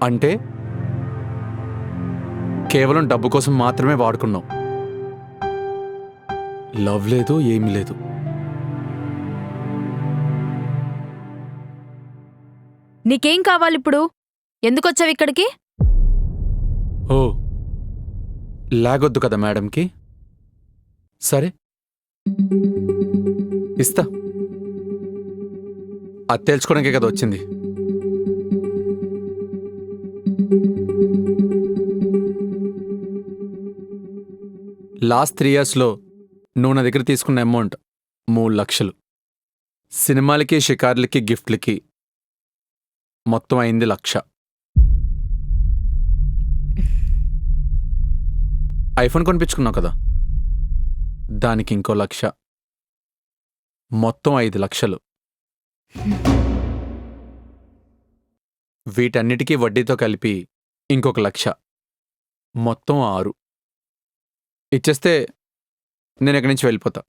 అంటే కేవలం డబ్బు కోసం మాత్రమే వాడుకున్నావు. లవ్ లేదు, ఏమీ లేదు. నీకేం కావాలిప్పుడు? ఎందుకొచ్చావు ఇక్కడికి? ఓ, లాగొద్దు కదా మేడంకి. సరే, ఇస్తా. అది తేల్చుకోవడానికే కదా వచ్చింది. లాస్ట్ 3 yearsలో నువ్వు నా దగ్గర తీసుకున్న అమౌంట్ 3 లక్షలు. సినిమాలకి, షికార్లకి, గిఫ్ట్లకి మొత్తం అయింది 1,00,000. ఐఫోన్ కొనిపించుకున్నావు కదా, దానికి ఇంకో 1,00,000. మొత్తం 5 లక్షలు. వీటన్నిటికీ వడ్డీతో కలిపి ఇంకొక 1,00,000. మొత్తం 6. ఇచ్చేస్తే నేను ఇక్కడి నుంచి వెళ్ళిపోతా.